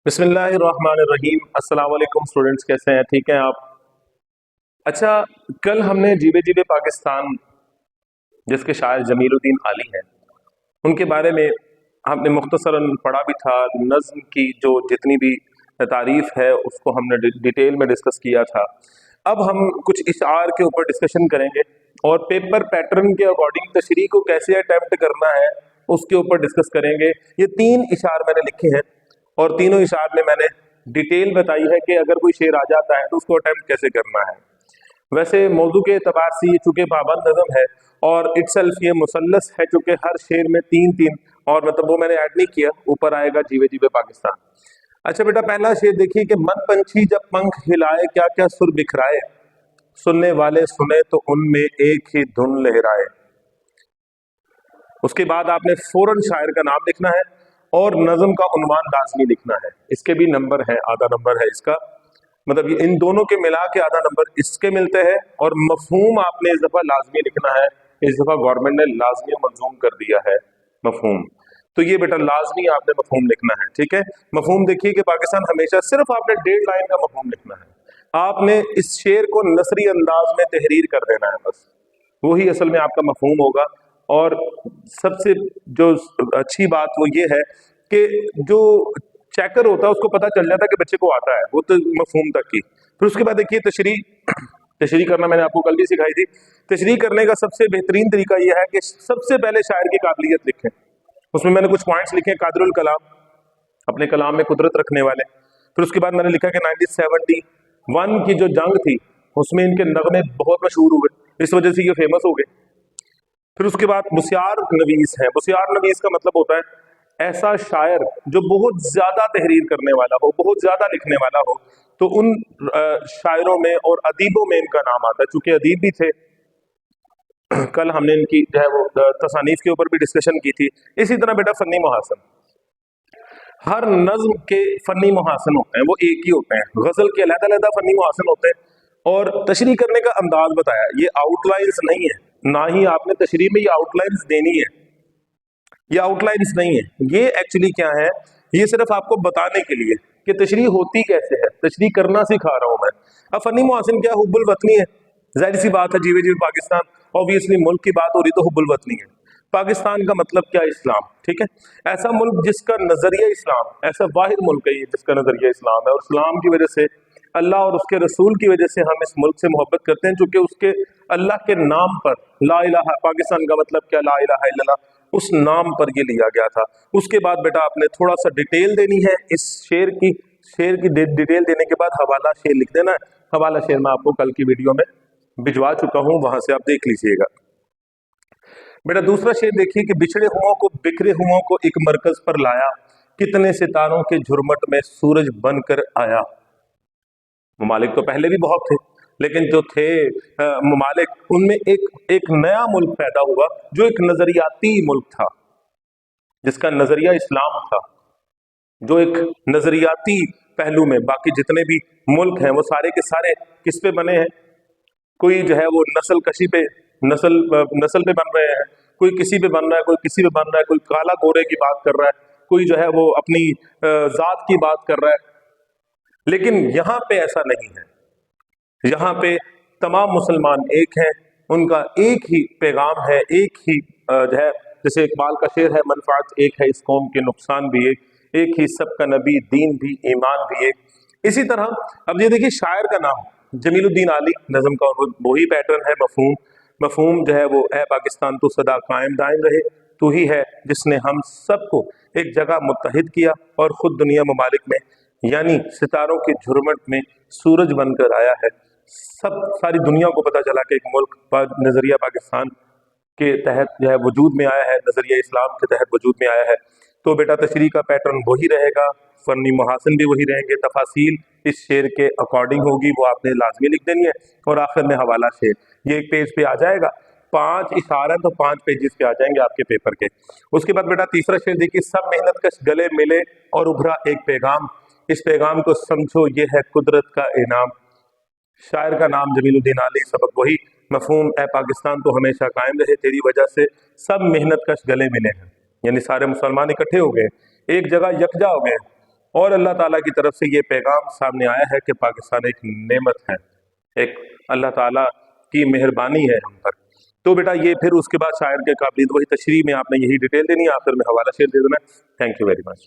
बिस्मिल्लाहिर्रहमानिर्रहीम। अस्सलाम वालेकुम स्टूडेंट्स, कैसे हैं? ठीक हैं आप? अच्छा, कल हमने जीवे जीवे पाकिस्तान जिसके शायर जमीलुद्दीन आली हैं उनके बारे में हमने मुख्तसरन पढ़ा भी था। नज़्म की जो जितनी भी तारीफ है उसको हमने डिटेल में डिस्कस किया था। अब हम कुछ इशार के ऊपर डिस्कशन करेंगे और पेपर पैटर्न के अकॉर्डिंग तशरीह को कैसे अटेम्प्ट करना है उसके ऊपर डिस्कस करेंगे। ये 3 इशार मैंने लिखे हैं और तीनों इशार में मैंने डिटेल बताई है कि अगर कोई शेर आ जाता है तो उसको अटेम्प्ट कैसे करना है। वैसे मौजू के एतबार से ये चूंकि पाबंद नज़म है और इटसेल्फ ये मुसल्लस है, चूंकि हर शेर में 3-3 और मतलब वो मैंने ऐड नहीं किया, ऊपर आएगा जीवे जीवे पाकिस्तान। अच्छा बेटा, पहला शेर देखिए कि मन पंछी जब पंख हिलाए क्या क्या सुर बिखराए, सुनने वाले सुने तो उनमें एक ही धुन लहराए। उसके बाद आपने फौरन शायर का नाम लिखना है और नज़म का उन्वान लाजमी लिखना है। इसके भी नंबर है, आधा नंबर है इसका, मतलब ये इन दोनों के मिला के आधा नंबर इसके मिलते हैं। और मफहूम आपने इस दफा लाजमी लिखना है, इस दफा गवर्नमेंट ने लाजमी मंजूम कर दिया है मफहूम, तो ये बेटा लाजमी आपने मफहूम लिखना है। ठीक है, मफहूम देखिए कि पाकिस्तान हमेशा सिर्फ आपने 1.5 लाइन का मफहूम लिखना है। आपने इस शेर को नसरी अंदाज में तहरीर कर देना है, बस वही असल में आपका मफहूम होगा। और सबसे जो अच्छी बात वो ये है कि जो चेकर होता है उसको पता चल जाता है कि बच्चे को आता है, वो तो मफहूम तक की। फिर उसके बाद देखिए तशरीह करना मैंने आपको कल भी सिखाई थी। तशरीह करने का सबसे बेहतरीन तरीका यह है कि सबसे पहले शायर की काबिलियत लिखें। उसमें मैंने कुछ पॉइंट्स लिखे, कादिरुल कलाम, अपने कलाम में कुदरत रखने वाले। फिर उसके बाद मैंने लिखा कि 1971 की जो जंग थी उसमें इनके नगमे बहुत मशहूर हुए, इस वजह से ये फेमस हो गए। फिर उसके बाद बुस्यार नवीस है। बुस्यार नवीस का मतलब होता है ऐसा शायर जो बहुत ज्यादा तहरीर करने वाला हो, बहुत ज्यादा लिखने वाला हो, तो उन शायरों में और अदीबों में इनका नाम आता है। चूंकि अदीब भी थे, कल हमने इनकी जो है वो तसानीफ के ऊपर भी डिस्कशन की थी। इसी तरह बेटा फनी मुहासन, हर नज्म के फनी मुहासन होते हैं, वो एक ही होते हैं। गजल के अलग-अलग फनी मुहासन होते हैं और तशरीह करने का अंदाज बताया। ये आउटलाइंस नहीं है, ना ही आपने तशरीह में ये आउटलाइंस देनी है, ये आउटलाइंस नहीं है। ये एक्चुअली क्या है, ये सिर्फ आपको बताने के लिए कि तशरीह होती कैसे है, तशरीह करना सिखा रहा हूं मैं। अब फनी मुहासिन क्या, हुब्बुल वतनी है, जाहिर सी बात है, जीवे जीवे पाकिस्तान ऑब्वियसली मुल्क की बात हो रही तो हुब्बुल वतनी है। पाकिस्तान का मतलब क्या, इस्लाम। ठीक है, ऐसा मुल्क जिसका नजरिया इस्लाम, ऐसा वाहिद मुल्क है ये जिसका नजरिया इस्लाम है, और इस्लाम की वजह से, अल्लाह और उसके रसूल की वजह से हम इस मुल्क से मोहब्बत करते हैं, चूंकि उसके अल्लाह के नाम पर ला इलाहा, पाकिस्तान का मतलब क्या, ला इलाहा इल्लल्लाह, उस नाम पर ये लिया गया था। उसके बाद बेटा आपने थोड़ा सा डिटेल देनी है इस शेर की डिटेल देने के बाद हवाला शेर लिख देना है। हवाला शेर मैं आपको कल की वीडियो में भिजवा चुका हूं, वहां से आप देख लीजिएगा। बेटा दूसरा शेर देखिए कि बिछड़े हुओं को, बिखरे हुओं को एक मरकज पर लाया, कितने सितारों के झुरमट में सूरज बनकर आया। ममालिक तो पहले भी बहुत थे, लेकिन जो थे ममालिक, उनमें एक नया मुल्क पैदा हुआ जो एक नजरियाती मुल्क था, जिसका नजरिया इस्लाम था, जो एक नजरियाती पहलू में, बाकी जितने भी मुल्क हैं वो सारे के सारे किस पे बने हैं, कोई जो है वो नस्ल कशी पे, नस्ल पे बन रहे हैं, कोई किसी पे बन रहा है, कोई किसी पे बन रहा है, कोई काला गोरे की बात कर रहा है, कोई जो है वो अपनी जात की बात कर रहा है। लेकिन यहाँ पे ऐसा नहीं है, यहाँ पे तमाम मुसलमान एक हैं, उनका एक ही पैगाम है, एक ही जो है, जैसे इकबाल का शेर है, मनफात एक है इस कौम के, नुकसान भी एक ही, सबका नबी, दीन भी, ईमान भी एक। इसी तरह अब ये देखिए शायर का नाम जमीलुद्दीन आली, नज़म का वही पैटर्न है। मफहूम जो है वो, ए पाकिस्तान तू सदा कायम दायम रहे, तू ही है जिसने हम सबको एक जगह मुत्तहिद किया और खुद दुनिया ममालिक में, यानी सितारों के झुरमट में सूरज बनकर आया है। सारी दुनिया को पता चला कि एक मुल्क नजरिया पाकिस्तान के तहत जो है वजूद में आया है, नजरिया इस्लाम के तहत वजूद में आया है। तो बेटा तशरीह का पैटर्न वही रहेगा, फनी मुहासिन भी वही रहेंगे, तफासील इस शेर के अकॉर्डिंग होगी, वो आपने लाजमी लिख देनी है। और आखिर में हवाला शेर, ये एक पेज पे आ जाएगा, 5 इशारा तो 5 पेजेस पे आ जाएंगे आपके पेपर के। उसके बाद बेटा तीसरा शेर देखिए, सब मेहनत कश गले मिले और उभरा एक पैगाम, इस पैगाम को समझो ये है कुदरत का इनाम। शायर का नाम जमीलुद्दीन आली, सबक वही, मफहूम ए पाकिस्तान तो हमेशा कायम रहे तेरी वजह से, सब मेहनत कश गले मिले हैं, यानी सारे मुसलमान इकट्ठे हो गए, एक जगह यकजा हो गए اور اللہ تعالیٰ کی طرف سے یہ پیغام سامنے آیا ہے کہ پاکستان ایک نعمت ہے، ایک اللہ تعالیٰ کی مہربانی ہے ہم پر۔ تو بیٹا یہ پھر اس کے بعد شاعر کے قابلیت وہی تشریح میں آپ نے یہی ڈیٹیل دینی ہے، آخر میں حوالہ شیئر دے دینا ہے۔ Thank you very much.